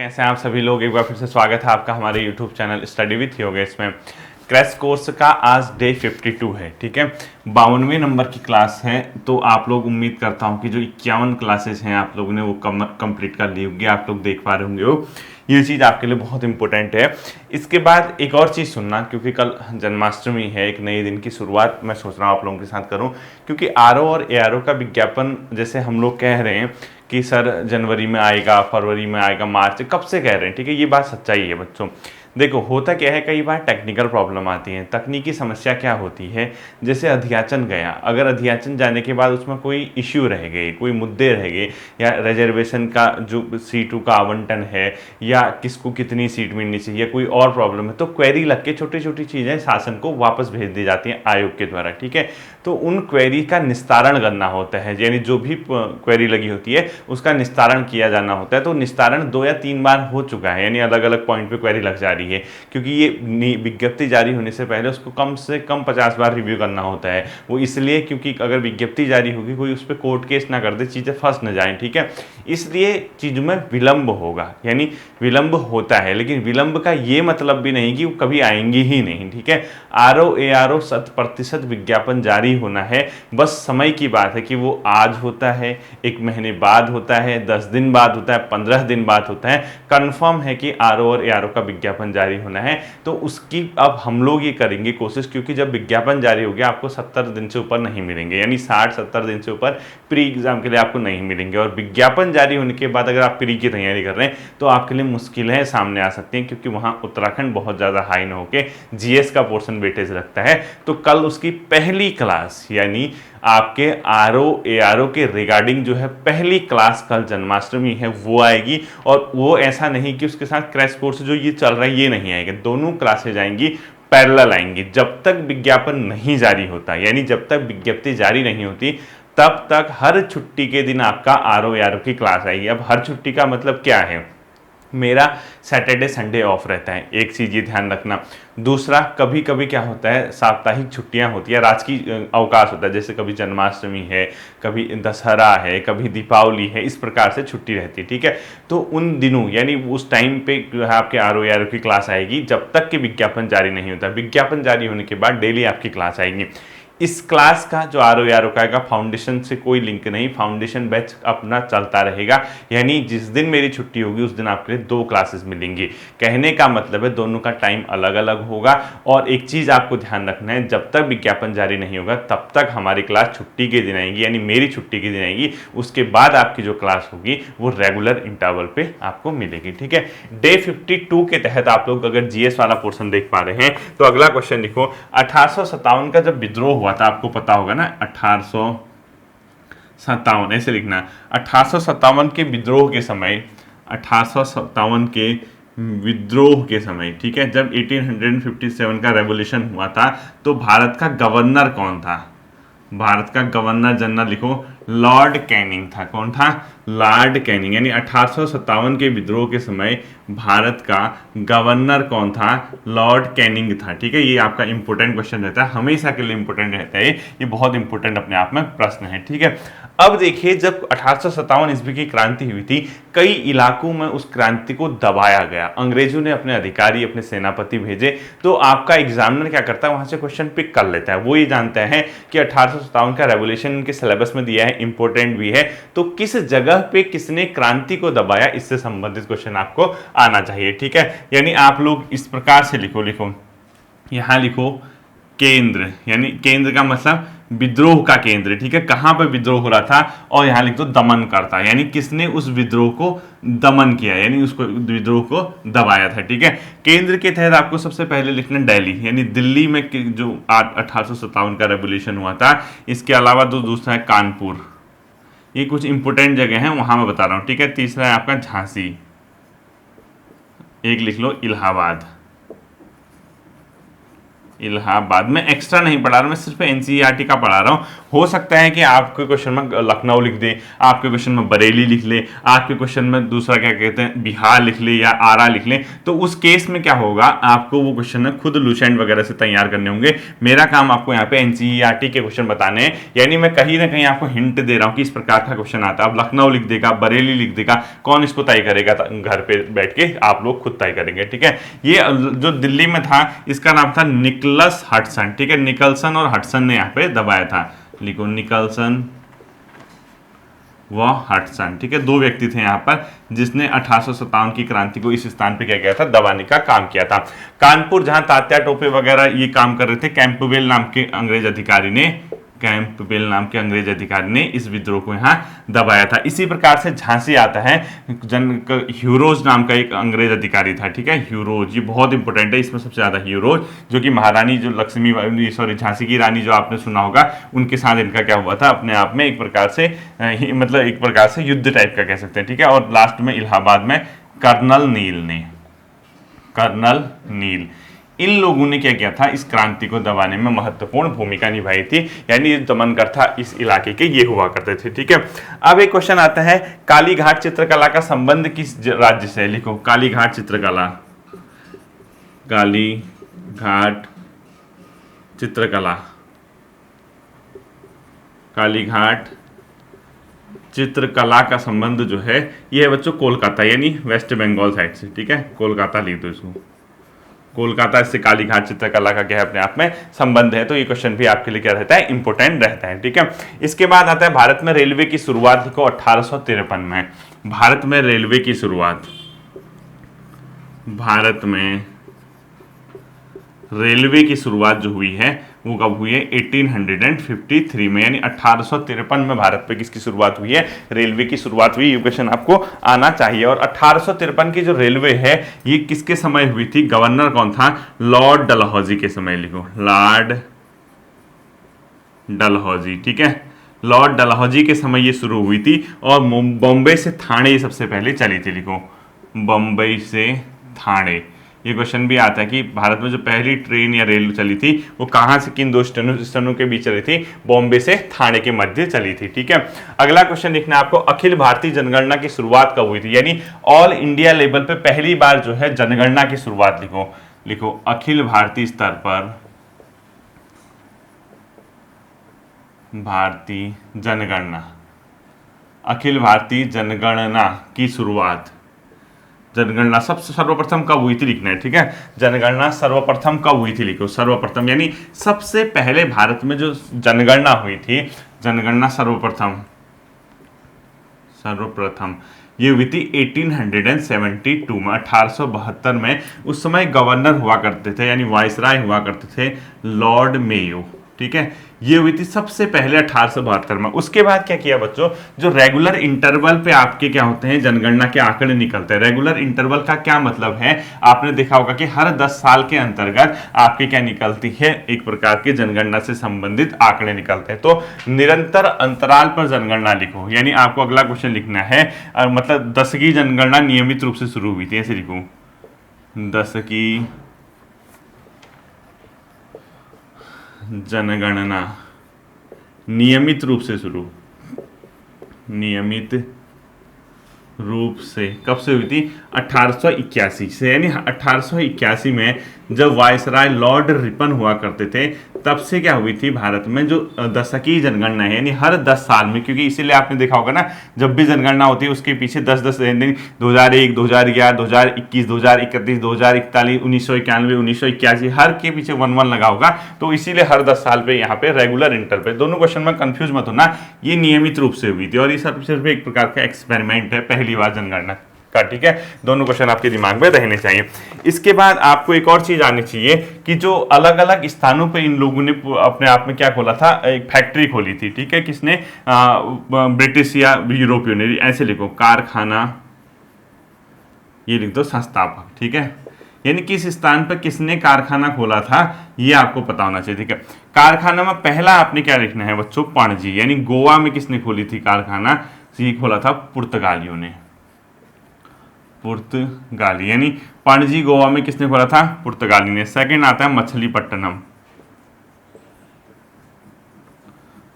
कैसे हैं आप सभी लोग। एक बार फिर से स्वागत है आपका हमारे YouTube channel study with Yogesh इसमें। क्रैश कोर्स का आज डे 52 है, ठीक है। 52वें नंबर की क्लास है। तो आप लोग उम्मीद करता हूं कि जो 51 क्लासेस हैं आप लोगों ने वो कंप्लीट कर ली होंगी, आप लोग देख पा रहे होंगे वो। ये चीज़ आपके लिए बहुत इंपॉर्टेंट है। इसके बाद एक और चीज़ सुनना, क्योंकि कल जन्माष्टमी है, एक नए दिन की शुरुआत मैं सोच रहा हूँ आप लोगों के साथ करूँ। क्योंकि आरओ और एआरओ का विज्ञापन जैसे हम लोग कह रहे हैं कि सर जनवरी में आएगा, फरवरी में आएगा, मार्च, कब से कह रहे हैं, ठीक है। ये बात सच्चाई है बच्चों। देखो होता क्या है, कई बार टेक्निकल प्रॉब्लम आती है। तकनीकी समस्या क्या होती है, जैसे अध्याचन गया, अगर अध्याचन जाने के बाद उसमें कोई इश्यू रह गए, कोई मुद्दे रह गए, या रिजर्वेशन का जो सीटों का आवंटन है, या किसको कितनी सीट मिलनी चाहिए, कोई और प्रॉब्लम है, तो क्वेरी लग के छोटी छोटी चीज़ें शासन को वापस भेज दी जाती हैं आयोग के द्वारा, ठीक है। तो उन क्वेरी का निस्तारण करना होता है, यानी जो भी क्वेरी लगी होती है उसका निस्तारण किया जाना होता है। तो निस्तारण 2 या 3 बार हो चुका है, यानी अलग अलग पॉइंट पे क्वेरी लग जा रही है। क्योंकि ये विज्ञप्ति जारी होने से पहले उसको कम से कम 50 बार रिव्यू करना होता है। वो इसलिए क्योंकि अगर विज्ञप्ति जारी होगी कोई उस पर कोर्ट केस ना कर दे, चीज़ें फंस न जाएं, ठीक है। इसलिए चीज़ों में विलंब होगा, यानी विलंब होता है, लेकिन विलंब का ये मतलब भी नहीं कि वो कभी आएंगी ही नहीं, ठीक है। आरओ एआरओ 100% विज्ञापन जारी होना है, बस समय की बात है कि वो आज होता है, 1 महीने बाद होता है, 10 दिन बाद होता है, 15 दिन बाद होता है। कंफर्म है कि आरओ और एआरओ का विज्ञापन जारी होना है। तो उसकी अब हम लोग ये करेंगे कोशिश, क्योंकि जब विज्ञापन जारी हो गया आपको 70 दिन से ऊपर नहीं मिलेंगे, यानी 60-70 दिन से ऊपर प्री एग्जाम के लिए आपको नहीं मिलेंगे। और विज्ञापन जारी होने के बाद अगर आप प्री की तैयारी कर रहे हैं तो आपके लिए मुश्किलें सामने आ सकती हैं, क्योंकि वहां उत्तराखंड बहुत ज़्यादा हाई न होके जीएस का पोर्शन वेटेज रखता है। तो कल उसकी पहली क्लास, यानी आपके आरओ एआरओ के रिगार्डिंग जो है पहली क्लास कल जन्माष्टमी है वो आएगी। और वो ऐसा नहीं कि उसके साथ क्रैश कोर्स जो ये चल रहा है ये नहीं आएगा, दोनों क्लासेज आएंगी, पैरेलल आएंगी। जब तक विज्ञापन नहीं जारी होता, यानी जब तक विज्ञप्ति जारी नहीं होती, तब तक हर छुट्टी के दिन आपका आरओ एआरओ की क्लास आएगी। अब हर छुट्टी का मतलब क्या है, मेरा सैटरडे संडे ऑफ रहता है, एक चीज़ ये ध्यान रखना। दूसरा, कभी कभी क्या होता है, साप्ताहिक छुट्टियां होती है, राजकीय अवकाश होता है, जैसे कभी जन्माष्टमी है, कभी दशहरा है, कभी दीपावली है, इस प्रकार से छुट्टी रहती है, ठीक है। तो उन दिनों यानी उस टाइम पे जो है आपके आरओ एआरओ की क्लास आएगी, जब तक कि विज्ञापन जारी नहीं होता। विज्ञापन जारी होने के बाद डेली आपकी क्लास आएगी। इस क्लास का जो आरओ एआरओ का आएगा, फाउंडेशन से कोई लिंक नहीं, फाउंडेशन बैच अपना चलता रहेगा। यानी जिस दिन मेरी छुट्टी होगी उस दिन आपके लिए 2 क्लासेस मिलेंगी। कहने का मतलब है दोनों का टाइम अलग अलग होगा। और एक चीज़ आपको ध्यान रखना है, जब तक विज्ञापन जारी नहीं होगा तब तक हमारी क्लास छुट्टी के दिन आएगी, यानी मेरी छुट्टी के दिन आएगी। उसके बाद आपकी जो क्लास होगी वो रेगुलर इंटरवल पे आपको मिलेगी, ठीक है। डे 52 के तहत आप लोग अगर जीएस वाला पोर्शन देख पा रहे हैं तो अगला क्वेश्चन लिखो। 1857 का जब विद्रोह हुआ था, आपको पता होगा ना, 1857 ऐसे लिखना। 1857 के विद्रोह के समय, 1857 के विद्रोह के समय, ठीक है, जब 1857 का रेवोल्यूशन हुआ था, तो भारत का गवर्नर कौन था? भारत का गवर्नर जनरल लिखो, लॉर्ड कैनिंग था। कौन था? Lord Canning. यानी 1857 के विद्रोह के समय भारत का गवर्नर कौन था? लॉर्ड कैनिंग था, ठीक है। ये आपका इंपॉर्टेंट क्वेश्चन रहता है, हमेशा के लिए इंपॉर्टेंट रहता है, ये बहुत इंपॉर्टेंट अपने आप में प्रश्न है, ठीक है। अब देखिए, जब 1857 ईस्वी की क्रांति हुई थी, कई इलाकों में उस क्रांति को दबाया गया। अंग्रेजों ने अपने अधिकारी, अपने सेनापति भेजे। तो आपका एग्जामिनर क्या करता है, वहां से क्वेश्चन पिक कर लेता है। वो ये जानता है कि 1857 का रेवोल्यूशन इनके सिलेबस में दिया है, इंपॉर्टेंट भी है, तो किस जगह पे किसने क्रांति को दबाया, इससे संबंधित क्वेश्चन आपको आना चाहिए, ठीक है। यानी आप लोग इस प्रकार से लिखो, यहां लिखो केंद्र, यानी केंद्र का मतलब विद्रोह का केंद्र, ठीक है, कहां पर विद्रोह हो रहा था। और यहां लिख दो दमन करता, यानी किसने उस विद्रोह को दमन किया, यानी उसको विद्रोह को दबाया था, ठीक है। केंद्र के तहत आपको सबसे पहले लिखना दिल्ली, यानी दिल्ली में जो 1857 का रेवोल्यूशन हुआ था। इसके अलावा दूसरा है कानपुर, ये कुछ इंपोर्टेंट जगह है, वहां मैं बता रहा हूं, ठीक है। तीसरा है आपका झांसी, एक लिख लो इलाहाबाद, इलाहाबाद में एक्स्ट्रा नहीं पढ़ा रहा, मैं सिर्फ एनसीईआरटी का पढ़ा रहा हूँ। हो सकता है कि आपके क्वेश्चन में लखनऊ लिख दे, आपके क्वेश्चन में बरेली लिख ले, आपके क्वेश्चन में दूसरा क्या कहते हैं बिहार लिख ले या आरा लिख ले, तो उस केस में क्या होगा, आपको वो क्वेश्चन खुद लुसेंट वगैरह से तैयार करने होंगे। मेरा काम आपको यहाँ पे एनसीईआरटी के क्वेश्चन बताने हैं, यानी मैं कहीं ना कहीं आपको हिंट दे रहा हूँ कि इस प्रकार का क्वेश्चन आता है। अब लखनऊ लिख देगा, बरेली लिख देगा, कौन इसको तय करेगा? घर पे बैठ के आप लोग खुद तय करेंगे, ठीक है। ये जो दिल्ली में था इसका नाम था निकोलस हडसन, ठीक है। निकलसन और हडसन ने यहाँ पे दबाया था, लिखो निकलसन व हडसन, ठीक है। दो व्यक्ति थे यहाँ पर जिसने 1857 की क्रांति को इस स्थान पे क्या किया था, दबाने का काम किया था। कानपुर जहां तात्या टोपे वगैरह ये काम कर रहे थे, कैंपबेल नाम के अंग्रेज अधिकारी ने इस विद्रोह को यहाँ दबाया था। इसी प्रकार से झांसी आता है, ह्यूरोज नाम का एक अंग्रेज अधिकारी था, ठीक है। ह्यूरोज, ये बहुत इंपॉर्टेंट है, इसमें सबसे ज्यादा ह्यूरोज, जो कि महारानी जो झांसी की रानी जो आपने सुना होगा, उनके साथ इनका क्या हुआ था, अपने आप में एक प्रकार से मतलब एक प्रकार से युद्ध टाइप का कह सकते हैं, ठीक है। और लास्ट में इलाहाबाद में कर्नल नील, इन लोगों ने क्या किया था, इस क्रांति को दबाने में महत्वपूर्ण भूमिका निभाई थी, यानी दमनकर्ता इस इलाके के ये हुआ करते थे, ठीक है। अब एक क्वेश्चन आता है, कालीघाट चित्रकला का संबंध किस राज्य से? लिखो कालीघाट चित्रकला, कालीघाट चित्रकला का संबंध जो है ये है बच्चों कोलकाता, यानी वेस्ट बंगाल साइड से, ठीक है। कोलकाता लिख दो इसको, कोलकाता से कालीघाट चित्रकला का क्या है, अपने आप में संबंध है। तो ये क्वेश्चन भी आपके लिए क्या रहता है, इंपोर्टेंट रहता है, ठीक है। इसके बाद आता है भारत में रेलवे की शुरुआत को 1853 में। भारत में रेलवे की शुरुआत, जो हुई है वो कब हुई है, 1853 में, यानी 1853 में भारत पे किसकी शुरुआत हुई है, रेलवे की शुरुआत हुई। ये क्वेश्चन आपको आना चाहिए। और 1853 की जो रेलवे है ये किसके समय हुई थी, गवर्नर कौन था, लॉर्ड डलहौजी के समय, लिखो लॉर्ड डलहौजी, ठीक है। लॉर्ड डलहौजी के समय ये शुरू हुई थी और बॉम्बे से थाने सबसे पहले चली थी, लिखो बॉम्बे से थाने। ये क्वेश्चन भी आता है कि भारत में जो पहली ट्रेन या रेल चली थी वो कहाँ से किन दो स्टेशनों के बीच चली थी, बॉम्बे से थाने के मध्य चली थी, ठीक है। अगला क्वेश्चन लिखना है आपको, अखिल भारतीय जनगणना की शुरुआत कब हुई थी, यानी ऑल इंडिया लेवल पे पहली बार जो है जनगणना की शुरुआत, लिखो अखिल भारतीय स्तर पर अखिल भारतीय जनगणना की शुरुआत, जनगणना सर्वप्रथम कब हुई थी लिखना है, ठीक है। जनगणना सर्वप्रथम कब हुई थी, लिखो सर्वप्रथम, यानी सबसे पहले भारत में जो जनगणना हुई थी, जनगणना सर्वप्रथम ये हुई थी 1872 में, 1872 में। उस समय गवर्नर हुआ करते थे, यानी वाइसराय हुआ करते थे लॉर्ड मेयो, ठीक है। ये हुई थी सबसे पहले 1872 में। उसके बाद क्या किया बच्चों, जो रेगुलर इंटरवल पे आपके क्या होते हैं, जनगणना के आंकड़े निकलते हैं। रेगुलर इंटरवल का क्या मतलब है, आपने देखा होगा कि हर 10 साल के अंतर्गत आपके क्या निकलती है, एक प्रकार के जनगणना से संबंधित आंकड़े निकलते हैं। तो निरंतर अंतराल पर जनगणना लिखो, यानी आपको अगला क्वेश्चन लिखना है, मतलब 10 की जनगणना नियमित रूप से शुरू हुई थी, ऐसे लिखो 10 की जनगणना नियमित रूप से कब से हुई थी, 1881 से, यानी 1881 में जब वायसराय लॉर्ड रिपन हुआ करते थे, तब से क्या हुई थी भारत में जो दशकीय जनगणना है, यानी हर 10 साल में, क्योंकि इसीलिए आपने देखा होगा ना, जब भी जनगणना होती है उसके पीछे 10-10 दिन, 2001, 2011, 2021, 2031, 2041, 1991, 1981, हर के पीछे 1-1 लगा होगा। तो इसीलिए हर 10 साल पे यहाँ पे रेगुलर इंटरवल पे, दोनों क्वेश्चन में कंफ्यूज मत होना, ये नियमित रूप से हुई थी और ये सिर्फ एक प्रकार का एक्सपेरिमेंट है, पहली बार जनगणना का, ठीक है। दोनों क्वेश्चन आपके दिमाग में रहने चाहिए। इसके बाद आपको एक और चीज आनी चाहिए कि जो अलग अलग स्थानों पे इन लोगों ने अपने आप में क्या खोला था, एक फैक्ट्री खोली थी, ठीक है। किसने, ब्रिटिश या यूरोपियन ने, ऐसे लिखो कारखाना, ये लिख दो संस्थापक, ठीक है। यानी किस स्थान पर किसने कारखाना खोला था ये आपको पता होना चाहिए, ठीक है। कारखाना में पहला आपने क्या लिखना है बच्चों, पणजी, यानी गोवा में किसने खोली थी कारखाना, ये खोला था पुर्तगालियों ने, पुर्तगाली, यानी पणजी गोवा में किसने खोला था, पुर्तगाली ने। सेकंड आता है मछलीपट्टनम,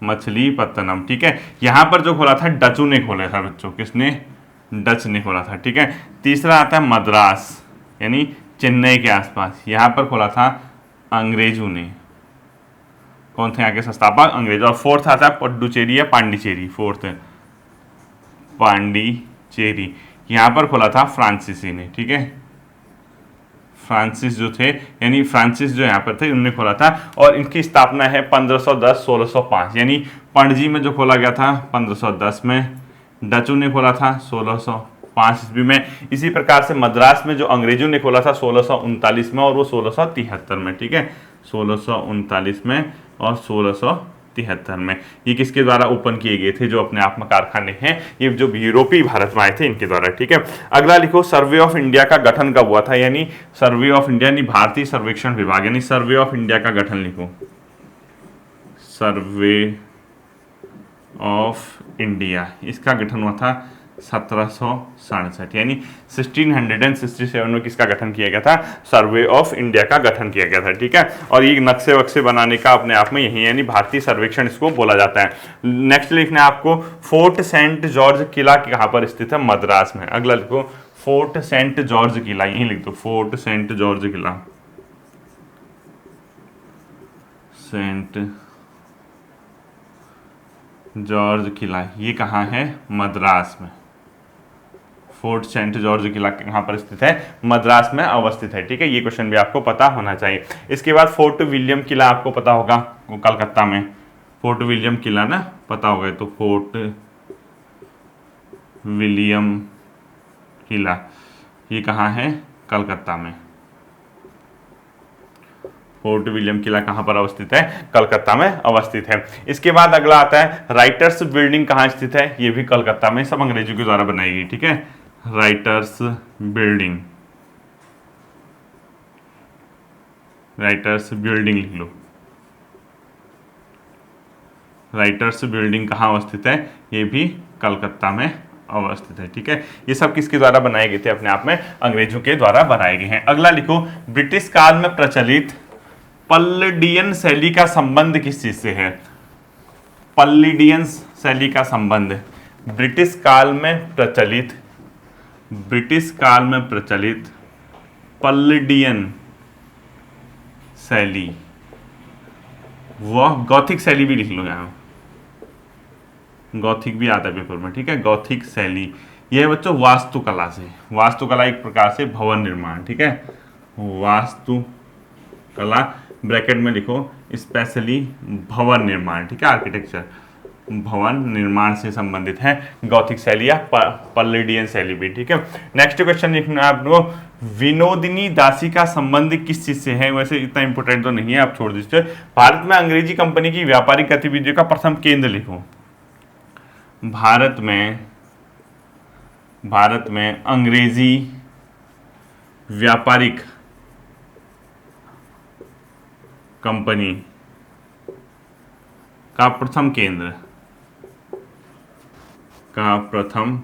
मछलीपत्तनम, ठीक है। यहाँ पर जो खोला था डचू ने खोला था बच्चों, किसने? डच ने खोला था, ठीक है। तीसरा आता है मद्रास, यानी चेन्नई के आसपास, यहाँ पर खोला था अंग्रेजों ने। कौन थे यहाँ के संस्थापक? अंग्रेज। और फोर्थ आता है पुडुचेरी या पांडिचेरी, फोर्थ पांडिचेरी, यहाँ पर खोला था फ्रांसीसी ने, ठीक है। फ्रांसिस जो थे, यानी फ्रांसिस जो यहाँ पर थे उन्होंने खोला था, और इनकी स्थापना है 1510-1605, यानी पणजी में जो खोला गया था 1510 में, डचू ने खोला था 1605 ईस्वी में। इसी प्रकार से मद्रास में जो अंग्रेजों ने खोला था 1639 में, और वो 1673 में, ठीक है। 1639 में और 1673 में। ये किसके द्वारा ओपन किए गए थे? जो अपने आप में कारखाने हैं, ये जो यूरोपीय भारत में आए थे इनके द्वारा, ठीक है। अगला लिखो, सर्वे ऑफ इंडिया का गठन कब हुआ था? यानी सर्वे ऑफ इंडिया यानी भारतीय सर्वेक्षण विभाग, यानी सर्वे ऑफ इंडिया का गठन लिखो, सर्वे ऑफ इंडिया, इसका गठन हुआ था 1767, यानी 1667 में किसका गठन किया गया था? सर्वे ऑफ इंडिया का गठन किया गया था, ठीक है। और ये नक्शे वक्शे बनाने का अपने आप में यही, यानी भारतीय सर्वेक्षण इसको बोला जाता है। नेक्स्ट लिखना है आपको, फोर्ट सेंट जॉर्ज किला कहाँ पर स्थित है? मद्रास में। अगला लिखो, फोर्ट सेंट जॉर्ज किला, यही लिख दो, फोर्ट सेंट जॉर्ज किला, सेंट जॉर्ज किला, ये कहाँ है? मद्रास में। फोर्ट सेंट जॉर्ज किला कहाँ पर स्थित है? मद्रास में अवस्थित है, ठीक है। ये क्वेश्चन भी आपको पता होना चाहिए। इसके बाद फोर्ट विलियम किला आपको पता होगा, वो कलकत्ता में, फोर्ट विलियम किला ना, पता होगा तो, फोर्ट विलियम किला ये कहाँ है? कलकत्ता में। फोर्ट विलियम किला कहाँ पर अवस्थित है? कलकत्ता में अवस्थित है। इसके बाद अगला आता है, राइटर्स बिल्डिंग कहाँ स्थित है? ये भी कलकत्ता में, सब अंग्रेजों के द्वारा बनाई गई, ठीक है। राइटर्स बिल्डिंग, राइटर्स बिल्डिंग लिख लो, राइटर्स बिल्डिंग कहाँ अवस्थित है? ये भी कलकत्ता में अवस्थित है, ठीक है। ये सब किसके द्वारा बनाए गए थे? अपने आप में अंग्रेजों के द्वारा बनाए गए हैं। अगला लिखो, ब्रिटिश काल में प्रचलित पल्लिडियन शैली का संबंध किस चीज से है? पल्लिडियन शैली का संबंध ब्रिटिश काल में प्रचलित, ब्रिटिश काल में प्रचलित पल्लिडियन शैली, वह गॉथिक शैली भी लिख लो, यहाँ गॉथिक भी आता है पेपर में, ठीक है। गॉथिक शैली यह है बच्चों वास्तुकला से, वास्तुकला एक प्रकार से भवन निर्माण, ठीक है। वास्तुकला ब्रैकेट में लिखो, स्पेशली भवन निर्माण, ठीक है। आर्किटेक्चर, भवन निर्माण से संबंधित है गॉथिक शैली या पल्लिडियन शैली भी, ठीक है। नेक्स्ट क्वेश्चन लिखना है आपको, विनोदिनी दासी का संबंध किस चीज से है? वैसे इतना इंपोर्टेंट तो नहीं है, आप छोड़ दीजिए। भारत में अंग्रेजी कंपनी की व्यापारिक गतिविधियों का प्रथम केंद्र लिखो। भारत में अंग्रेजी व्यापारिक कंपनी का प्रथम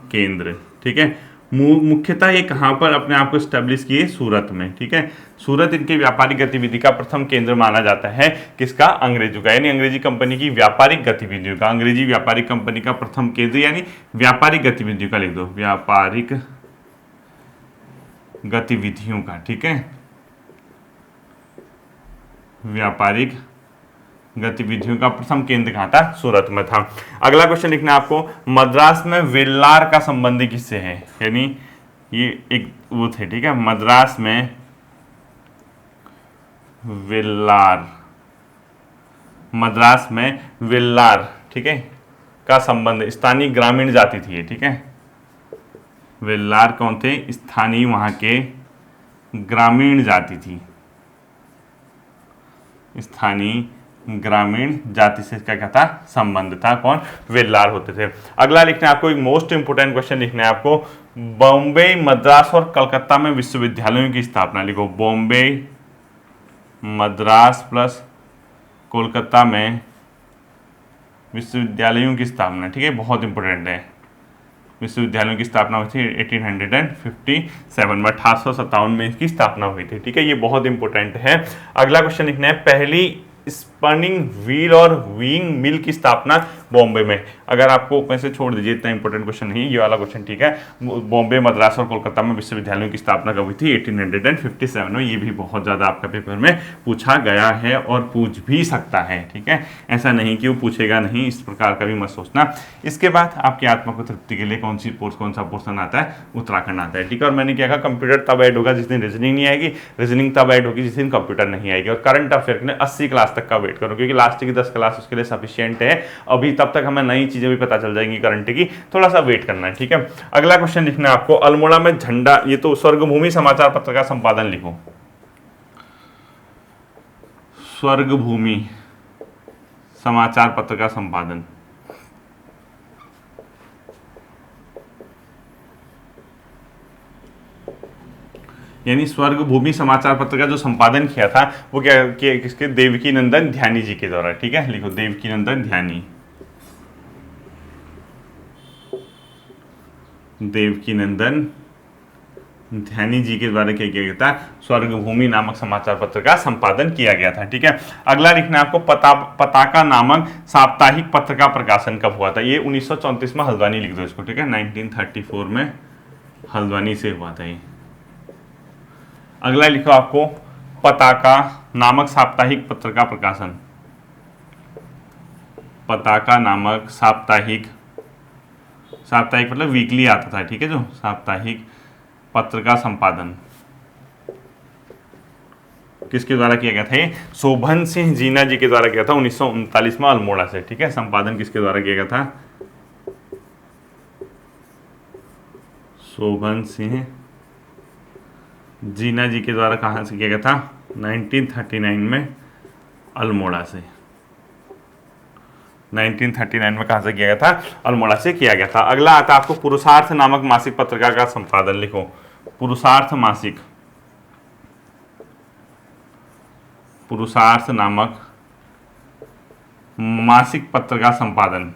केंद्र, ठीक है। मुख्यतः ये कहाँ पर अपने आप को स्टैब्लिश किए? सूरत में, ठीक है। सूरत इनके व्यापारिक गतिविधि का प्रथम केंद्र माना जाता है, किसका? अंग्रेजों का, यानी अंग्रेजी कंपनी की व्यापारिक गतिविधियों का, अंग्रेजी व्यापारिक कंपनी का प्रथम केंद्र, यानी व्यापारिक गतिविधियों का लिख दो, व्यापारिक गतिविधियों का, ठीक है। व्यापारिक गतिविधियों का प्रथम केंद्र कहाँ था? सूरत में था। अगला क्वेश्चन लिखना है आपको, मद्रास में वेल्लार का संबंध किससे है? यानी ये एक वो थे, ठीक है। मद्रास में वेल्लार, ठीक है, का संबंध स्थानीय ग्रामीण जाति थी, ठीक है। वेल्लार कौन थे? स्थानीय वहां के ग्रामीण जाति थी, स्थानीय ग्रामीण जाति से इसका क्या था? संबंध था। कौन? वेल्लार होते थे। अगला लिखना है आपको, एक मोस्ट इंपोर्टेंट क्वेश्चन लिखना है आपको, बॉम्बे, मद्रास और कलकत्ता में विश्वविद्यालयों की स्थापना लिखो। बॉम्बे, मद्रास प्लस कोलकाता में विश्वविद्यालयों की स्थापना, ठीक है, बहुत इंपॉर्टेंट है। विश्वविद्यालयों की स्थापना हुई थी 1857 में, 1857 में इसकी स्थापना हुई थी, ठीक है। ये बहुत इंपॉर्टेंट है। अगला क्वेश्चन लिखना है, पहली स्पनिंग व्हील और वीइंग मिल की स्थापना बॉम्बे में। अगर आपको वैसे छोड़ दीजिए, इतना इंपॉर्टेंट क्वेश्चन नहीं, ये वाला क्वेश्चन ठीक है। बॉम्बे, मद्रास और कोलकाता में विश्वविद्यालयों की स्थापना कब हुई थी? 1857 में। ये भी बहुत ज़्यादा आपका पेपर में पूछा गया है और पूछ भी सकता है, ठीक है, ऐसा नहीं कि वो पूछेगा नहीं, इस प्रकार का भी मत सोचना। इसके बाद आपकी आत्मा को तृप्ति के लिए कौन सा पोर्सन आता है? उत्तराखंड आता है, ठीक है। और मैंने क्या कहा, कंप्यूटर तब ऐड होगा जिस दिन रीजनिंग नहीं आएगी, रीजनिंग तब ऐड होगी जिस दिन कंप्यूटर नहीं आएगी। और करंट अफेयर के लिए 80 क्लास तक का वेट करो, क्योंकि लास्ट की 10 क्लास उसके लिए सफिशियंट है अभी, तब तक हमें नई चीजें भी पता चल जाएंगी करंट की, थोड़ा सा वेट करना है, ठीक है। अगला क्वेश्चन लिखना है आपको, अल्मोड़ा में झंडा, ये तो स्वर्गभूमि समाचार पत्र का संपादन लिखो, स्वर्गभूमि समाचार पत्र का संपादन। यानी स्वर्गभूमि समाचार पत्र का जो संपादन किया था वो क्या किसके? देवकी नंदन ध्यानी जी के द्वारा, ठीक है, लिखो देवकी नंदन ध्यानी, देवकी नंदन ध्यानी जी के द्वारा क्या किया गया था? स्वर्गभूमि नामक समाचार पत्र का संपादन किया गया था, ठीक है। अगला लिखना है आपको, पताका नामक साप्ताहिक पत्र का प्रकाशन कब हुआ था? ये 1934 में, हल्द्वानी लिख दो इसको, ठीक है, 1934 में हल्द्वानी से हुआ था ये। अगला लिखो आपको, पताका नामक साप्ताहिक पत्र का प्रकाशन, पताका नामक साप्ताहिक मतलब वीकली आता था, ठीक है, जो साप्ताहिक पत्र का संपादन किसके द्वारा किया गया था? ये शोभन सिंह जीना जी के द्वारा किया था 1939 में अल्मोड़ा से, ठीक है। संपादन किसके द्वारा किया गया था? शोभन सिंह जीना जी के द्वारा। कहां से किया गया था? 1939 में अल्मोड़ा से। 1939 में कहां से किया गया था? अल्मोड़ा से किया गया था। अगला आता है आपको, पुरुषार्थ नामक मासिक पत्रिका का संपादन लिखो, पुरुषार्थ मासिक, पुरुषार्थ नामक मासिक पत्र का संपादन,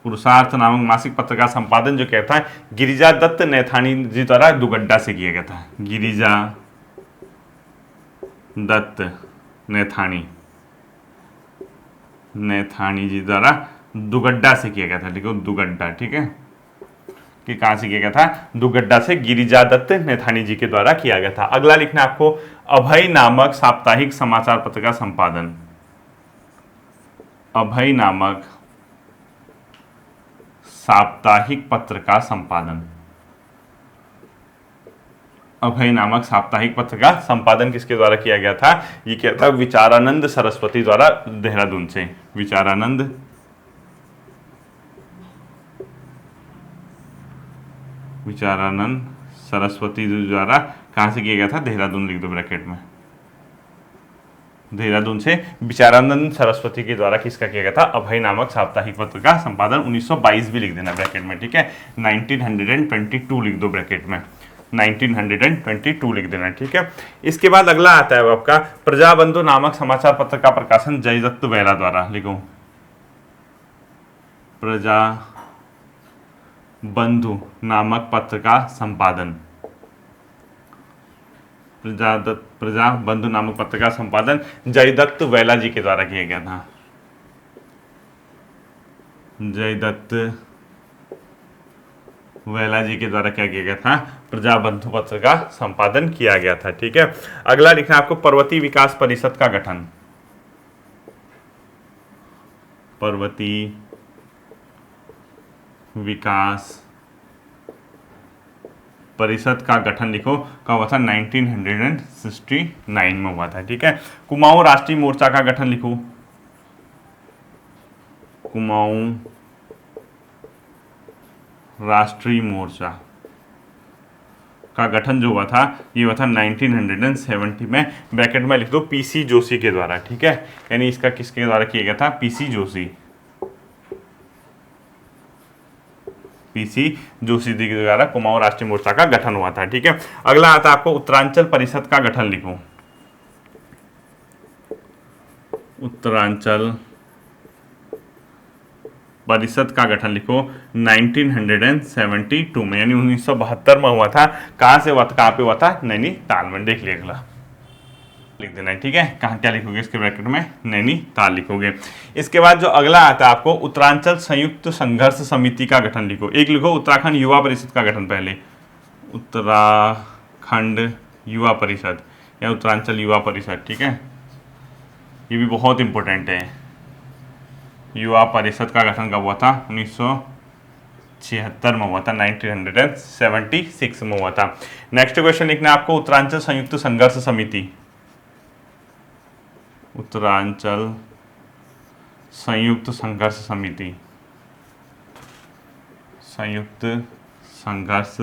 पुरुषार्थ नामक मासिक पत्र का संपादन जो कहता है गिरिजा दत्त नैथानी जी द्वारा दुगड्डा से किया गया था, गिरिजा दत्त नैथानी जी द्वारा दुगड्डा से किया गया था, देखो दुगड्डा, ठीक है, कि कहां से किया गया था? दुगड्डा से गिरिजा दत्त नैथानी जी के द्वारा किया गया था। अगला लिखना आपको, अभय नामक साप्ताहिक समाचार पत्र का संपादन, अभय नामक साप्ताहिक पत्र का संपादन, अभय नामक साप्ताहिक पत्र का संपादन किसके द्वारा किया गया था? ये क्या था? विचारानंद सरस्वती द्वारा, देहरादून से, विचारानंद सरस्वती द्वारा कहां से किया गया था? देहरादून लिख दो ब्रैकेट में, देहरादून से विचारानंद सरस्वती के द्वारा किसका किया गया था? अभय नामक साप्ताहिक पत्र का संपादन। 1922 भी लिख देना ब्रैकेट में, ठीक है, 1922 लिख दो ब्रैकेट में, 1922 लिख देना, ठीक है। इसके बाद अगला आता है आपका, प्रजाबंधु नामक समाचार पत्र का प्रकाशन जयदत्त वेला द्वारा, लिखो प्रजाबंधु नामक पत्र का संपादन, प्रजाबंधु नामक पत्र का संपादन जयदत्त वेला जी के द्वारा किया गया था, जयदत्त वेला जी के द्वारा क्या किया गया था? प्रजाबंधु पत्र का संपादन किया गया था, ठीक है। अगला लिखना आपको, पर्वतीय विकास परिषद का गठन, पर्वतीय विकास परिषद का गठन लिखो, कब हुआ था? 1969 में हुआ था, ठीक है। कुमाऊं राष्ट्रीय मोर्चा का गठन लिखो, कुमाऊं राष्ट्रीय मोर्चा का गठन जो हुआ था, ये हुआ था 1970 में, ब्रैकेट में लिख दो पीसी जोशी के द्वारा, ठीक है, यानी इसका किसके द्वारा किया गया था? पीसी जोशी, पीसी जोशी जी के द्वारा कुमाऊं राष्ट्रीय मोर्चा का गठन हुआ था, ठीक है। अगला आता है आपको, उत्तरांचल परिषद का गठन लिखो, उत्तरांचल परिषद का गठन लिखो 1972 में, यानी 1972 में हुआ था। कहां से हुआ था? कहां पे हुआ था? नैनीताल में। देख लिया अगला, लिख देना है, ठीक है। कहाँ क्या लिखोगे इसके ब्रैकेट में, नैनीताल लिखोगे। इसके बाद जो अगला आता है आपको उत्तरांचल संयुक्त संघर्ष समिति का गठन लिखो। एक लिखो उत्तराखंड युवा परिषद का गठन, पहले उत्तराखंड युवा परिषद या उत्तरांचल युवा परिषद, ठीक है। ये भी बहुत इंपॉर्टेंट है। युवा परिषद का गठन कब हुआ था, 1976 में हुआ था, 1976 में हुआ था। नेक्स्ट क्वेश्चन लिखना है आपको उत्तरांचल संयुक्त संघर्ष समिति, उत्तरांचल संयुक्त संघर्ष समिति, संयुक्त संघर्ष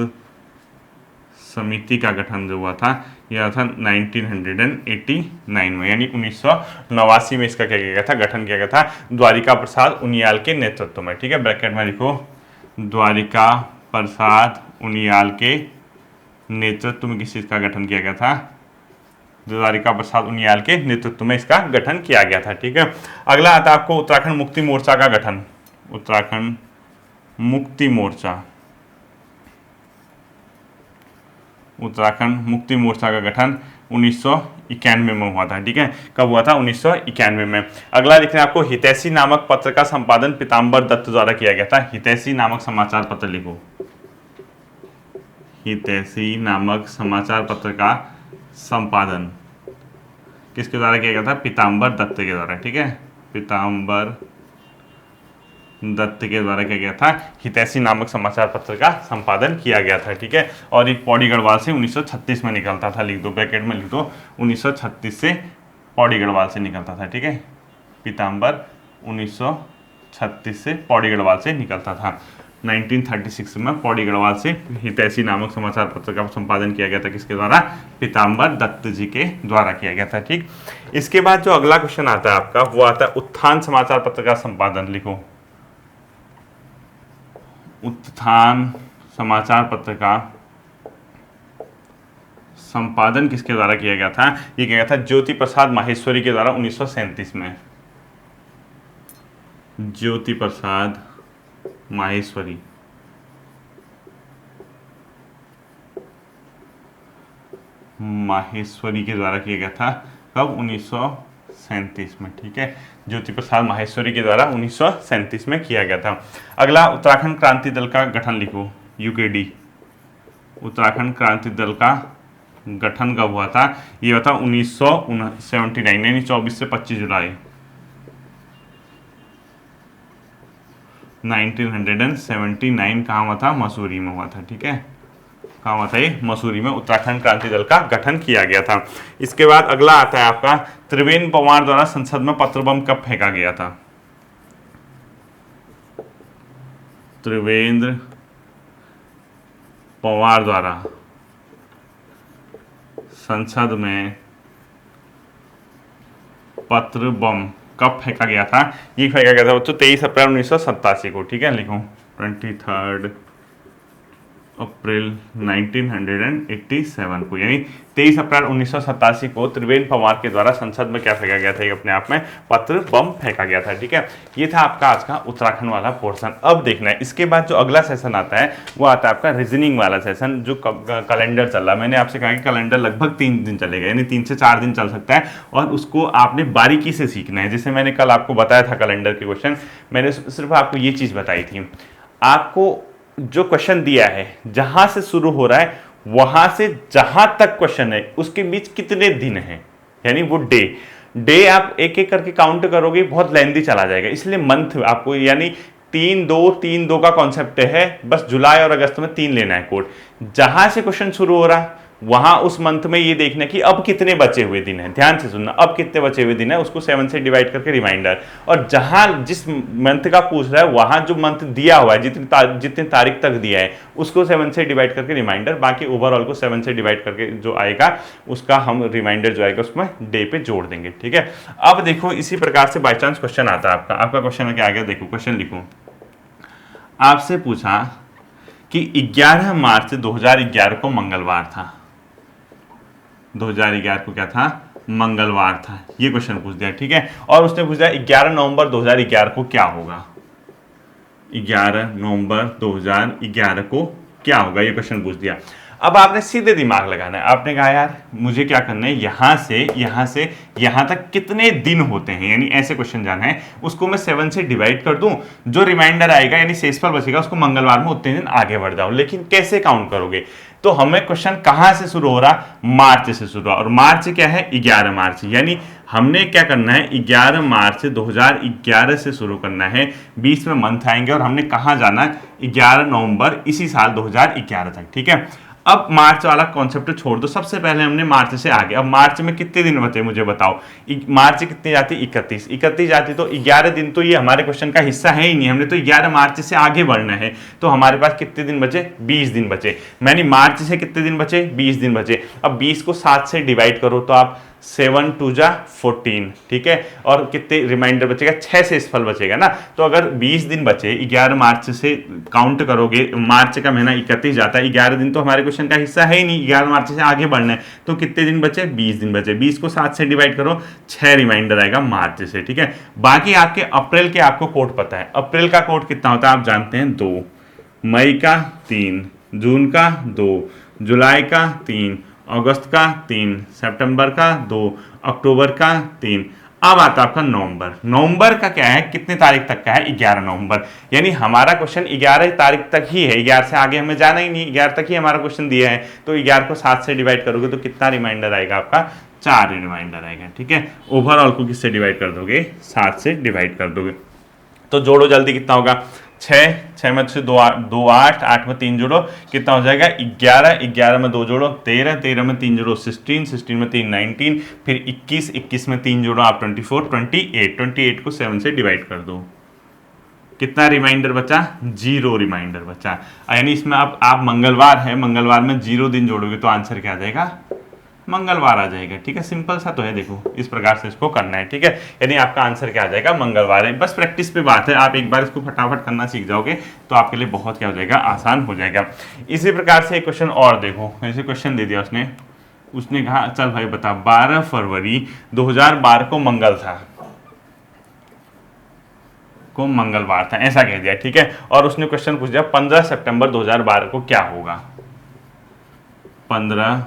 समिति का गठन जो हुआ था यह था 1989 में, यानी 1989 में इसका क्या किया गया था, गठन किया गया था द्वारिका प्रसाद उनियाल के नेतृत्व में, ठीक है। ब्रैकेट में लिखो द्वारिका प्रसाद उनियाल के नेतृत्व में किस चीज का गठन किया गया था, द्वारिका प्रसाद उनियाल के नेतृत्व में इसका गठन किया गया था, ठीक है। अगला आता है आपको उत्तराखंड मुक्ति मोर्चा का गठन, उत्तराखंड मुक्ति मोर्चा, उत्तराखंड मुक्ति मोर्चा का गठन 1991 में हुआ था, ठीक है। कब हुआ था, 1991 में। अगला लिखना है आपको हितैषी नामक पत्र का संपादन पीताम्बर दत्त द्वारा किया गया था। हितैषी नामक समाचार पत्र लिखो, हितैषी नामक समाचार पत्र का संपादन किसके द्वारा किया गया था, पीताम्बर दत्त के द्वारा, ठीक है। पीताम्बर दत्त के द्वारा किया गया था, हितैषी नामक समाचार पत्र का संपादन किया गया था, ठीक है। और एक पौड़ी गढ़वाल से 1936 में निकलता था, लिख दो ब्रैकेट में, लिख दो 1936 से पौड़ी गढ़वाल से निकलता था, ठीक है। पीताम्बर 1936 से पौड़ी गढ़वाल से निकलता था। 1936 में पौड़ी गढ़वाल से हितैषी नामक समाचार पत्र का संपादन किया गया था, किसके द्वारा, पीताम्बर दत्त जी के द्वारा किया गया था, ठीक। इसके बाद जो अगला क्वेश्चन आता है आपका वो आता है उत्थान समाचार पत्र का संपादन लिखो। उत्थान समाचार पत्र का संपादन किसके द्वारा किया गया था, ये किया गया था ज्योति प्रसाद माहेश्वरी के द्वारा 1937 में, ज्योति प्रसाद माहेश्वरी, माहेश्वरी के द्वारा किया गया था, कब, 1937 में, ठीक है। ज्योति प्रसाद माहेश्वरी के द्वारा 1937 में किया गया था। अगला उत्तराखंड क्रांति दल का गठन लिखो, यूकेडी। उत्तराखंड क्रांति दल का गठन कब हुआ था, ये हुआ था 1979, यानी 24 से 25 जुलाई 1979। कहाँ हुआ था, मसूरी में हुआ था, ठीक है। कहाँ हुआ था ये, मसूरी में उत्तराखंड क्रांति दल का गठन किया गया था। इसके बाद अगला आता है आपका त्रिवेंद्र पवार द्वारा संसद में पत्र बम कब फेंका गया था, त्रिवेंद्र पवार द्वारा संसद में पत्र बम कब फेंका गया था, ये फेंका गया था बच्चों 23 अप्रैल 1987 को, ठीक है। लिखो 23 अप्रैल 1987 को, यानी 23 अप्रैल 1987 को त्रिवेंद्र पवार के द्वारा संसद में क्या फेंका गया था, एक अपने आप में पत्र बम फेंका गया था, ठीक है। ये था आपका आज का उत्तराखंड वाला पोर्शन। अब देखना है इसके बाद जो अगला सेशन आता है वो आता है आपका रीजनिंग वाला सेशन, जो कैलेंडर चल रहा है। मैंने आपसे कहा कि कैलेंडर लगभग 3 दिन चलेगा, यानी 3 से 4 दिन चल सकता है, और उसको आपने बारीकी से सीखना है। जैसे मैंने कल आपको बताया था कैलेंडर के क्वेश्चन, मैंने सिर्फ आपको ये चीज़ बताई थी, आपको जो क्वेश्चन दिया है जहां से शुरू हो रहा है वहां से जहां तक क्वेश्चन है उसके बीच कितने दिन हैं, यानी वो डे आप एक एक करके काउंट करोगे बहुत लेंदी चला जाएगा, इसलिए मंथ आपको, यानी 3-2 का कॉन्सेप्ट है, बस जुलाई और अगस्त में 3 लेना है कोड। जहां से क्वेश्चन शुरू हो रहा है वहां उस मंथ में ये देखना कि अब कितने बचे हुए दिन हैं, ध्यान से सुनना, अब कितने बचे हुए दिन है उसको 7 से डिवाइड करके रिमाइंडर, और जहां जिस मंथ का पूछ रहा है वहां जो मंथ दिया हुआ है जितनी तारीख तक दिया है उसको 7 से डिवाइड करके रिमाइंडर, बाकी ओवरऑल को 7 से डिवाइड करके जो आएगा उसका हम रिमाइंडर जो आएगा उसमें डे पे जोड़ देंगे, ठीक है। अब देखो इसी प्रकार से बाई चांस क्वेश्चन आता है आपका क्वेश्चन क्या आ गया, देखो क्वेश्चन लिखो। आपसे पूछा कि 11 मार्च 2011 को मंगलवार था, 2011 को क्या था, मंगलवार था, ये क्वेश्चन पूछ दिया, ठीक है। और उसने पूछा 11 नवंबर 2011 को क्या होगा, 11 नवंबर 2011 को क्या होगा, ये क्वेश्चन पूछ दिया। अब आपने सीधे दिमाग लगाना है, आपने कहा यार मुझे क्या करना है, यहां से यहां तक कितने दिन होते हैं, यानी ऐसे क्वेश्चन जाना है, उसको मैं 7 से डिवाइड कर दूं, जो रिमाइंडर आएगा यानी शेषफल बचेगा उसको मंगलवार में उतने दिन आगे बढ़ जाऊं। लेकिन कैसे काउंट करोगे, तो हमें क्वेश्चन कहां से शुरू हो रहा, मार्च से शुरू हो, और मार्च क्या है 11 मार्च, यानी हमने क्या करना है 11 मार्च 2011 से शुरू करना है, 20 में मंथ आएंगे और हमने कहां जाना है 11 नवंबर इसी साल 2011 तक, ठीक है। अब मार्च वाला कॉन्सेप्ट छोड़ दो, सबसे पहले हमने मार्च से आगे, अब मार्च में कितने दिन बचे मुझे बताओ, मार्च कितनी जाती 31 जाती, तो 11 दिन तो ये हमारे क्वेश्चन का हिस्सा है ही नहीं, हमने तो 11 मार्च से आगे बढ़ना है, तो हमारे पास कितने दिन बचे 20 दिन बचे, मैंने मार्च से कितने दिन बचे 20 दिन बचे। अब 20 को 7 से डिवाइड करो तो आप 7 2 जा 14, ठीक है, और कितने रिमाइंडर बचेगा 6 से शेषफल बचेगा ना, तो अगर 20 दिन बचे 11 मार्च से काउंट करोगे, मार्च का महीना 31 जाता है, 11 दिन तो हमारे क्वेश्चन का हिस्सा है ही नहीं, 11 मार्च से आगे बढ़ना है, तो कितने दिन बचे 20 दिन बचे, 20 को 7 से डिवाइड करो 6 रिमाइंडर आएगा मार्च से, ठीक है। बाकी आपके अप्रैल के आपको कोड पता है, अप्रैल का कोड कितना होता है आप जानते हैं 2, मई का 3, जून का 2, जुलाई का 3, अगस्त का 3, सितंबर का 2, अक्टूबर का 3। अब आता है आपका नवंबर, नवंबर का क्या है कितने तारीख तक का है 11 नवंबर, यानी हमारा क्वेश्चन 11 तारीख तक ही है, 11 से आगे हमें जाना ही नहीं, 11 तक ही हमारा क्वेश्चन दिया है, तो 11 को 7 से डिवाइड करोगे तो कितना रिमाइंडर आएगा आपका 4 रिमाइंडर आएगा, ठीक है। ओवरऑल को किससे डिवाइड कर दोगे 7 से डिवाइड कर दोगे, तो जोड़ो जल्दी कितना होगा 6 में से 2 8, 8 में 3 जोड़ो कितना हो जाएगा 11, 11 में 2 जोड़ो 13, 13 में 3 जोड़ो 16, 16 में 3 19, फिर 21, 21 में 3 जोड़ो आप 24, 28, 28 को 7 से डिवाइड कर दो, कितना रिमाइंडर बचा 0 रिमाइंडर बचा, यानी इसमें आप मंगलवार है, मंगलवार में 0 दिन जोड़ोगे तो आंसर क्या आ जाएगा मंगलवार आ जाएगा, ठीक है। सिंपल सा तो है, देखो इस प्रकार से इसको करना है, ठीक है, यानी आपका आंसर क्या आ जाएगा मंगलवार है। बस प्रैक्टिस पे बात है, आप एक बार इसको फटाफट करना सीख जाओगे तो आपके लिए बहुत क्या हो जाएगा आसान हो जाएगा। इसी प्रकार से एक क्वेश्चन और देखो, ऐसे क्वेश्चन दे दिया उसने कहा चल भाई बता 12 फरवरी 2012 को मंगल था, को मंगलवार था ऐसा कह दिया, ठीक है, और उसने क्वेश्चन पूछ दिया 15 सितंबर 2012 को क्या होगा, 15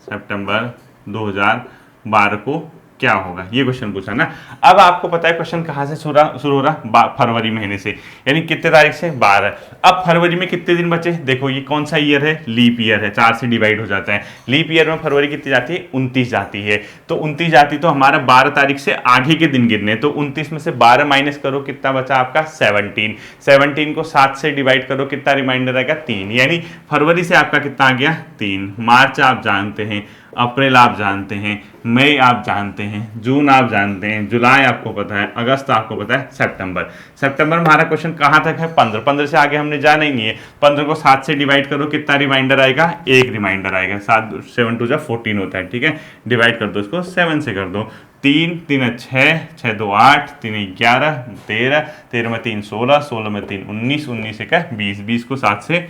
सितंबर 2012 को क्या होगा, ये क्वेश्चन पूछा ना। अब आपको पता है क्वेश्चन कहाँ से शुरू हो रहा फरवरी महीने से, यानी कितने तारीख से 12। अब फरवरी में कितने दिन बचे, देखो ये कौन सा ईयर है लीप ईयर है, 4 से डिवाइड हो जाता है, लीप ईयर में फरवरी कितनी जाती है 29 जाती है, तो 29 जाती तो हमारा 12 तारीख से आगे के दिन गिनने, तो 29 में से 12 माइनस करो कितना बचा आपका 17, 17 को 7 से डिवाइड करो कितना रिमाइंडर आएगा 3, यानी फरवरी से आपका कितना आ गया 3, मार्च आप जानते हैं, अप्रैल आप जानते हैं, मई आप जानते हैं, जून आप जानते हैं, जुलाई आपको पता है, अगस्त आपको पता है, सितंबर। सितंबर में हमारा क्वेश्चन कहाँ तक है 15, 15 से आगे हमने जाना ही नहीं है, 15 को 7 से डिवाइड करो कितना रिमाइंडर आएगा 1 रिमाइंडर आएगा, 7 2 14 होता है, ठीक है, डिवाइड कर दो इसको 7 से कर दो, 3 3 6, 6 2 8, 3 11, 13, 13 में 3 16, 16 में 3 19, 19 1 20, 20 को 7 से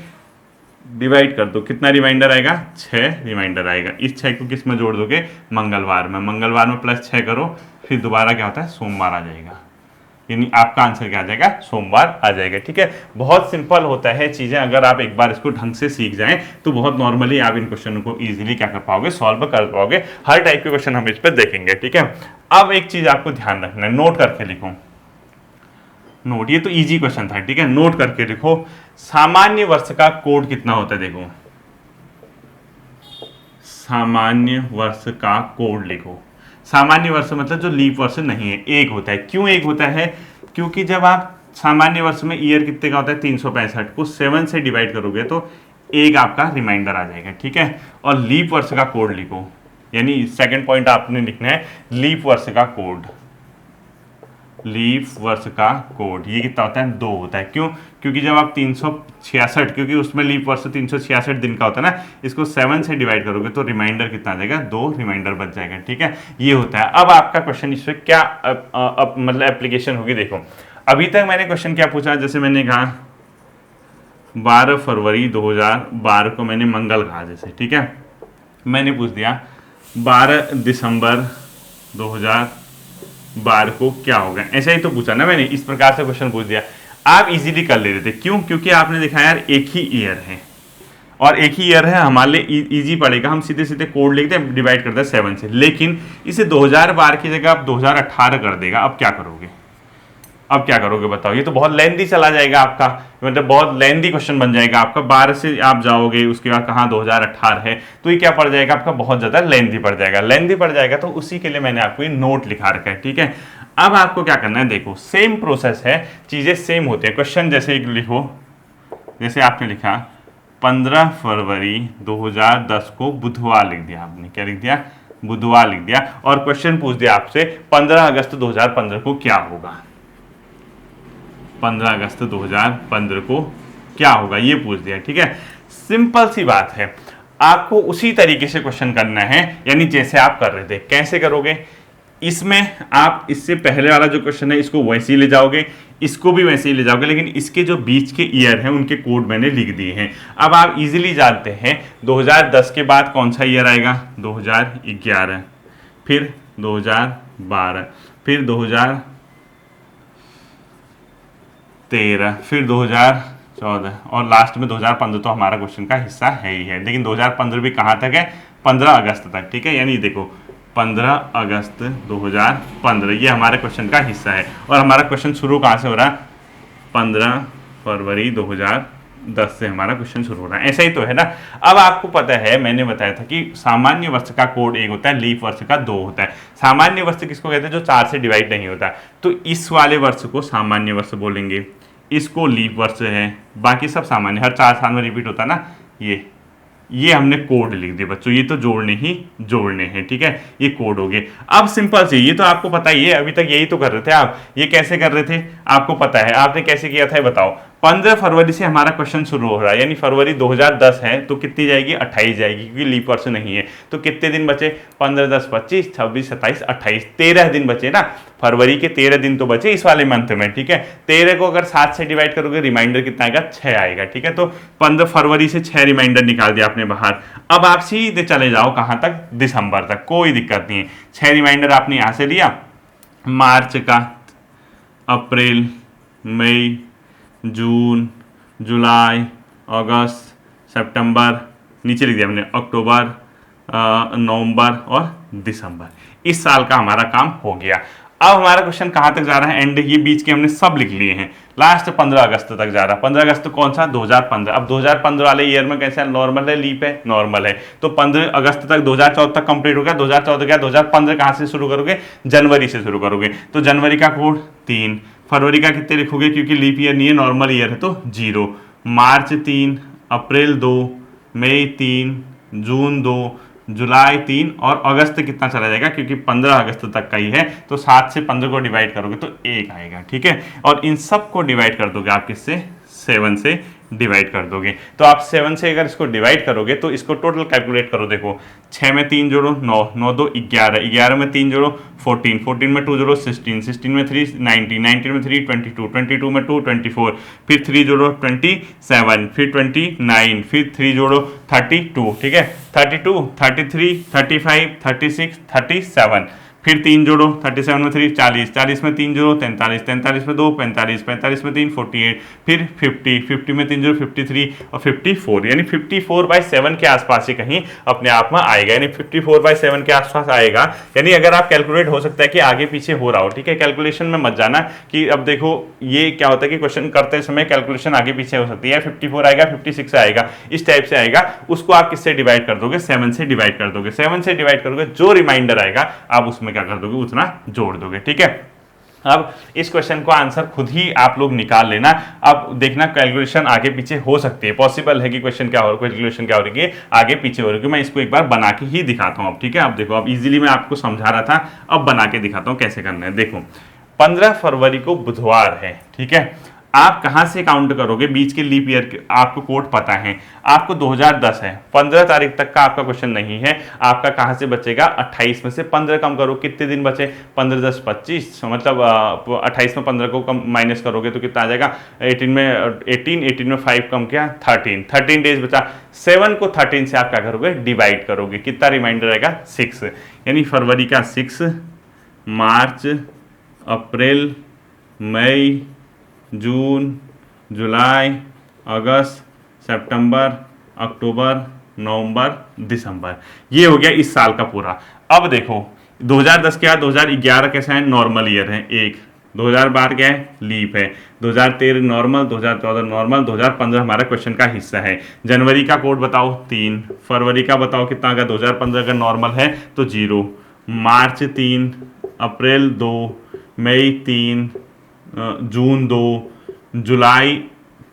डिवाइड कर दो कितना रिमाइंडर आएगा 6 रिमाइंडर आएगा। इस 6 को किस में जोड़ दोगे मंगलवार में, मंगलवार में प्लस 6 करो, फिर दोबारा क्या होता है सोमवार आ जाएगा, यानी आपका आंसर क्या आ जाएगा सोमवार आ जाएगा, ठीक है। बहुत सिंपल होता है चीजें, अगर आप एक बार इसको ढंग से सीख जाएं तो बहुत नॉर्मली आप इन क्वेश्चनों को इजीली क्या कर पाओगे सॉल्व कर पाओगे, हर टाइप के क्वेश्चन हम इस पर देखेंगे, ठीक है। अब एक चीज आपको ध्यान रखना है, नोट करके लिखो, नोट, ये तो इजी क्वेश्चन था, ठीक है, नोट करके लिखो, सामान्य वर्ष का कोड कितना होता है, देखो सामान्य वर्ष का कोड लिखो, सामान्य वर्ष मतलब जो लीप वर्ष नहीं है, एक होता है, क्यों एक होता है, क्योंकि जब आप सामान्य वर्ष में ईयर कितने का होता है 365 को 7 से डिवाइड करोगे तो एक आपका रिमाइंडर आ जाएगा, ठीक है। और लीप वर्ष का कोड लिखो, यानी सेकंड पॉइंट आपने लिखना है लीप वर्ष का कोड, लीप वर्ष का कोड ये कितना होता है 2 होता है, क्यों, क्योंकि जब आप 366, क्योंकि उसमें लीप वर्ष 366 दिन का होता है ना, इसको 7 से डिवाइड करोगे तो रिमाइंडर कितना आ जाएगा 2 रिमाइंडर बच जाएगा, ठीक है, ये होता है। अब आपका क्वेश्चन इसमें क्या मतलब एप्लीकेशन होगी, देखो अभी तक मैंने क्वेश्चन क्या पूछा, जैसे मैंने कहा 12 फरवरी 2012 को मैंने मंगल कहा, जैसे ठीक है, मैंने पूछ दिया 12 दिसंबर 2012 को क्या होगा, ऐसा ही तो पूछा ना मैंने, इस प्रकार से क्वेश्चन पूछ दिया, आप इजीली कर ले रहे थे, क्यों, क्योंकि आपने देखा यार एक ही ईयर है, और एक ही ईयर है, हमारे लिए इजी पड़ेगा, हम सीधे सीधे कोड लिखते हैं, डिवाइड करते हैं 7 से। लेकिन इसे 2012 की जगह आप 2018 कर देगा, अब क्या करोगे? अब क्या करोगे बताओ? ये तो बहुत लेंथी चला जाएगा आपका, मतलब बहुत लेंथी क्वेश्चन बन जाएगा आपका। 12 से आप जाओगे, उसके बाद कहाँ 2018 है, तो ये क्या पड़ जाएगा आपका? बहुत ज़्यादा लेंथी पड़ जाएगा। लेंथी पड़ जाएगा तो उसी के लिए मैंने आपको ये नोट लिखा रखा है, ठीक है। अब आपको क्या करना है, देखो सेम प्रोसेस है, चीज़ें सेम होती हैं। क्वेश्चन जैसे एक लिखो, जैसे आपने लिखा 15 फरवरी 2010 को बुधवार लिख दिया आपने, क्या लिख दिया? बुधवार लिख दिया। और क्वेश्चन पूछ दिया आपसे 15 अगस्त 2015 को क्या होगा? 15 अगस्त 2015 को क्या होगा ये पूछ दिया, ठीक है। सिंपल सी बात है, आपको उसी तरीके से क्वेश्चन करना है, यानी जैसे आप कर रहे थे। कैसे करोगे? इसमें आप इससे पहले वाला जो क्वेश्चन है इसको वैसे ही ले जाओगे, इसको भी वैसे ही ले जाओगे, लेकिन इसके जो बीच के ईयर हैं उनके कोड मैंने लिख दिए हैं। अब आप इजीली जानते हैं 2010 के बाद कौन सा ईयर आएगा? 2011, फिर 2012, फिर 2013, फिर 2014 और लास्ट में 2015 तो हमारा क्वेश्चन का हिस्सा है ही है। लेकिन 2015 भी कहाँ तक है? 15 अगस्त तक, ठीक है। यानी देखो 15 अगस्त 2015 ये हमारे क्वेश्चन का हिस्सा है। और हमारा क्वेश्चन शुरू कहाँ से हो रहा है? 15 फरवरी 2010 से हमारा क्वेश्चन शुरू हो रहा है। ऐसा ही तो है ना। अब आपको पता है, मैंने बताया था कि सामान्य वर्ष का कोड 1 होता है, लीप वर्ष का 2 होता है। सामान्य वर्ष किसको कहते हैं? जो 4 से डिवाइड नहीं होता। तो इस वाले वर्ष को सामान्य वर्ष बोलेंगे, इसको लीप वर्ष है, बाकी सब सामान्य, हर 4 साल में रिपीट होता है ना। ये हमने कोड लिख दिए बच्चों, ये तो जोड़ने ही जोड़ने हैं, ठीक है। ये कोड हो गए। अब सिंपल से, ये तो आपको पता ही है, अभी तक यही तो कर रहे थे आप। ये कैसे कर रहे थे आपको पता है, आपने कैसे किया था बताओ। 15 फरवरी से हमारा क्वेश्चन शुरू हो रहा है, यानी फरवरी 2010 है तो कितनी जाएगी? 28 जाएगी, क्योंकि लीप वर्ष नहीं है। तो कितने दिन बचे? 15, 10, 25, 26, 27, 28, 13 दिन बचे ना। फरवरी के 13 दिन तो बचे इस वाले मंथ में, ठीक है। 13 को अगर 7 से डिवाइड करोगे, रिमाइंडर कितना आएगा? 6 आएगा, ठीक है। तो 15 फरवरी से 6 रिमाइंडर निकाल दिया आपने बाहर। अब आप सीधे चले जाओ कहाँ तक? दिसंबर तक, कोई दिक्कत नहीं है। 6 रिमाइंडर आपने यहाँ से लिया, मार्च का, अप्रैल, मई, जून, जुलाई, अगस्त, सितंबर, नीचे लिख दिया हमने अक्टूबर, नवंबर और दिसंबर। इस साल का हमारा काम हो गया। अब हमारा क्वेश्चन कहाँ तक जा रहा है? एंड, ये बीच के हमने सब लिख लिए हैं। लास्ट 15 अगस्त तक जा रहा है। 15 अगस्त कौन सा? 2015। अब 2015 वाले ईयर में कैसा है? नॉर्मल है, लीप है, नॉर्मल है। तो 15 अगस्त तक 2014 तक कंप्लीट हो गया। 2014 क्या? 2015 कहाँ से शुरू करोगे? जनवरी से शुरू करोगे। तो जनवरी का कोड 3, फरवरी का कितने लिखोगे? क्योंकि लीप ईयर नहीं है, नॉर्मल ईयर है तो 0, मार्च 3, अप्रैल 2, मई 3, जून 2, जुलाई 3 और अगस्त कितना चला जाएगा? क्योंकि 15 अगस्त तक का ही है, तो 7 से 15 को डिवाइड करोगे तो 1 आएगा, ठीक है। और इन सब को डिवाइड कर दोगे आप किससे? 7 से डिवाइड कर दोगे। तो आप 7 से अगर इसको डिवाइड करोगे तो इसको टोटल कैलकुलेट करो। देखो 6 में 3 जोड़ो 9, 9 2 11, 11 में 3 जोड़ो 14, 14 में 2 जोड़ो 16, 16 में 3 19, 19 में 3 22, 22 में 2 24, फिर 3 जोड़ो 27, फिर 29, फिर 3 जोड़ो 32, ठीक है। 32, 33, 35, 36, 37, फिर 3 जोड़ो 37 में 3 40, 40 में 3 जोड़ो 43, 43 में 2 45, 45 में 3 48, फिर 50, 50 में 3 जोड़ो 53 और 54, यानी 54/7 के आसपास ही कहीं अपने आप में आएगा। यानी 54/7 के आसपास आएगा। यानी अगर आप कैलकुलेट, हो सकता है कि आगे पीछे हो रहा हो, ठीक है। कैलकुलेशन में मत जाना कि अब देखो ये क्या होता है कि क्वेश्चन करते समय कैलकुलेशन आगे पीछे हो सकती है। 54 आएगा, 56 आएगा, इस टाइप से आएगा। उसको आप किससे डिवाइड कर दोगे? 7 से डिवाइड कर दोगे। 7 से डिवाइड करोगे, जो रिमाइंडर आएगा आप उसमें क्या कर दोगे? उतना जोड़ दोगे, ठीक है। अब इस क्वेश्चन को आंसर खुद ही आप लोग निकाल लेना। अब देखना कैलकुलेशन आगे पीछे हो सकती है, पॉसिबल है कि क्वेश्चन क्या हो, कैलकुलेशन क्या हो रही है, आगे पीछे हो रही है। मैं इसको एक बार बना के ही दिखाता हूं अब, ठीक है। अब देखो, अब इजीली मैं आपको समझा रहा था, अब बना के दिखाता हूं कैसे करना है। देखो 15 फरवरी को बुधवार है, ठीक है। आप कहां से काउंट करोगे? बीच के लीप ईयर आपको कोड पता है, आपको 2010 है, 15 तारीख तक का आपका क्वेश्चन नहीं है। आपका कहां से बचेगा? 28 में से 15 कम करो, कितने दिन बचे? 15 10 25, मतलब 28 में 15 को कम माइनस करोगे तो कितना आ जाएगा? 18 में 18 में 5 कम किया 13 डेज बचा। 7 को 13 से आप क्या करोगे? डिवाइड करोगे। कितना रिमाइंडर आएगा? 6, यानी फरवरी का 6, मार्च, अप्रैल, मई, जून, जुलाई, अगस्त, सितंबर, अक्टूबर, नवंबर, दिसंबर, ये हो गया इस साल का पूरा। अब देखो 2010 के बाद 2011 कैसा है, नॉर्मल ईयर है एक, 2012 क्या है, लीप है, 2013 नॉर्मल, 2014 नॉर्मल, 2015 हमारा क्वेश्चन का हिस्सा है। जनवरी का कोड बताओ 3, फरवरी का बताओ कितना का, 2015 का नॉर्मल है तो 0, मार्च 3, अप्रैल 2, मई 3, जून 2, जुलाई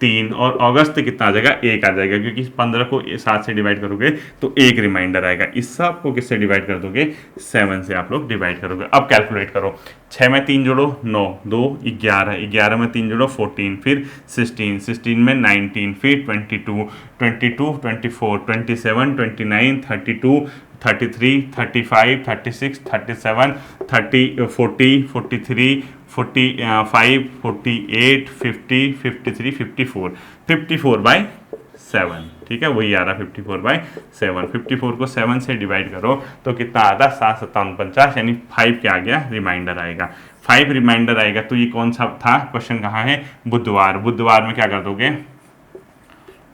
3 और अगस्त कितना आ जाएगा, 1 आ जाएगा, क्योंकि 15 को 7 से डिवाइड करोगे तो 1 रिमाइंडर आएगा। इस सब को किससे डिवाइड कर दोगे, 7 से आप लोग डिवाइड करोगे। अब कैलकुलेट करो, 6 में 3 जोड़ो 9, 2 11, 11 में 3 जोड़ो 14, फिर 16, 16 में 19, फिर 22, 22, 24, 27, 29, 32, 33, 35, 36, 37, 30, 40, 43, 45, 48, 50, 53, 54, 54/7, ठीक है, वही आ रहा 54/7। 54 को 7 से डिवाइड करो तो कितना आता, 7 7 50, यानी 5 क्या आ गया, रिमाइंडर आएगा। 5 रिमाइंडर आएगा तो ये कौन सा था क्वेश्चन, कहाँ है, बुधवार। बुधवार में क्या कर दोगे,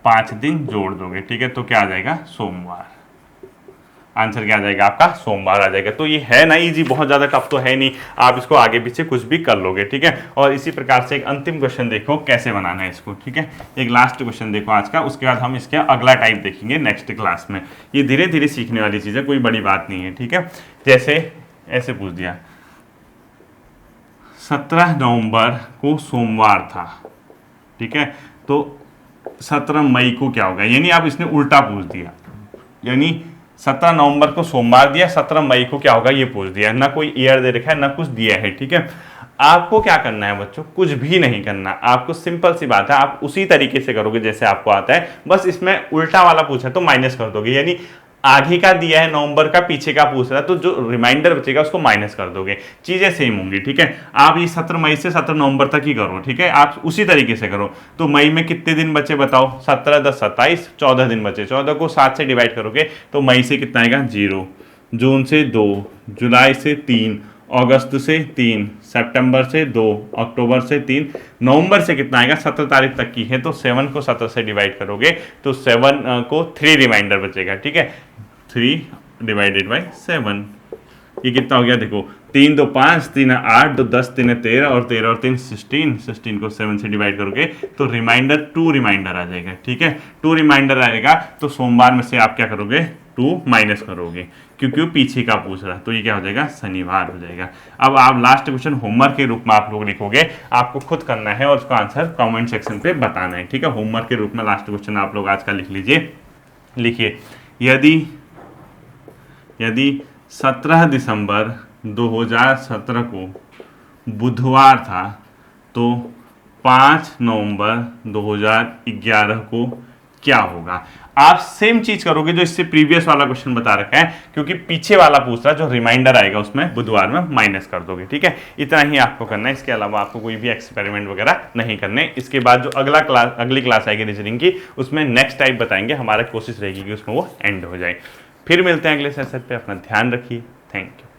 5 दिन जोड़ दोगे, ठीक है, तो क्या आ जाएगा, सोमवार। आंसर क्या आ जाएगा आपका, सोमवार आ जाएगा। तो ये है ना इजी, बहुत ज़्यादा टफ तो है नहीं, आप इसको आगे पीछे कुछ भी कर लोगे, ठीक है। और इसी प्रकार से एक अंतिम क्वेश्चन देखो कैसे बनाना है इसको, ठीक है। एक लास्ट क्वेश्चन देखो आज का, उसके बाद हम इसके अगला टाइप देखेंगे नेक्स्ट क्लास में। ये धीरे धीरे सीखने वाली चीज़ है, कोई बड़ी बात नहीं है, ठीक है। जैसे ऐसे पूछ दिया, 17 नवंबर को सोमवार था, ठीक है, तो 17 मई को क्या होगा, यानी आप इसने उल्टा पूछ दिया, यानी 17 नवंबर को सोमवार दिया, 17 मई को क्या होगा ये पूछ दिया, ना कोई ईयर दे रखा है ना कुछ दिया है, ठीक है। आपको क्या करना है बच्चों, कुछ भी नहीं करना, आपको सिंपल सी बात है, आप उसी तरीके से करोगे जैसे आपको आता है, बस इसमें उल्टा वाला पूछा तो माइनस कर दोगे, यानी आगे का दिया है नवंबर का, पीछे का पूछ रहा है, तो जो रिमाइंडर बचेगा उसको माइनस कर दोगे, चीजें सेम होंगी, ठीक है। आप ये 17 मई से 17 नवंबर तक ही करो, ठीक है, आप उसी तरीके से करो। तो मई में कितने दिन बचे बताओ, 17 10 27, 14 दिन बचे, 14 को 7 से डिवाइड करोगे तो मई से कितना आएगा, 0, जून से 2, जुलाई से 3, अगस्त से 3, सितंबर से 2, अक्टूबर से 3, नवंबर से कितना आएगा, 17 तारीख तक की है, तो 7 को 17 से डिवाइड करोगे तो 7 को 3 रिमाइंडर बचेगा, ठीक है, 3 डिवाइडेड बाई 7, ये कितना हो गया देखो, 3 2 5, 3 8, 2 10, 3 13 और 13 और 3 16, 16 को 7 से डिवाइड करोगे तो रिमाइंडर 2 रिमाइंडर आ जाएगा, ठीक है। 2 रिमाइंडर आएगा तो सोमवार में से आप क्या करोगे, 2 माइनस करोगे, क्योंकि वो पीछे का पूछ रहा है, तो ये क्या हो जाएगा, शनिवार हो जाएगा। अब आप लास्ट क्वेश्चन होमवर्क के रूप में आप लोग लिखोगे, आपको खुद करना है और उसका आंसर कमेंट सेक्शन पे बताना है, ठीक है। होमवर्क के रूप में लास्ट क्वेश्चन आप लोग आज का लिख लीजिए, लिखिए, यदि 17 दिसंबर 2017 को बुधवार था तो 5 नवंबर 2011 को क्या होगा। आप सेम चीज करोगे जो इससे प्रीवियस वाला क्वेश्चन बता रखा है, क्योंकि पीछे वाला पूछ रहा है, जो रिमाइंडर आएगा उसमें बुधवार में माइनस कर दोगे, ठीक है। इतना ही आपको करना है, इसके अलावा आपको कोई भी एक्सपेरिमेंट वगैरह नहीं करने। इसके बाद जो अगली क्लास आएगी रीजनिंग की, उसमें नेक्स्ट टाइप बताएंगे, हमारा कोशिश रहेगी कि उसमें वो एंड हो जाए। फिर मिलते हैं अगले सेशन पे, अपना ध्यान रखिए, थैंक यू।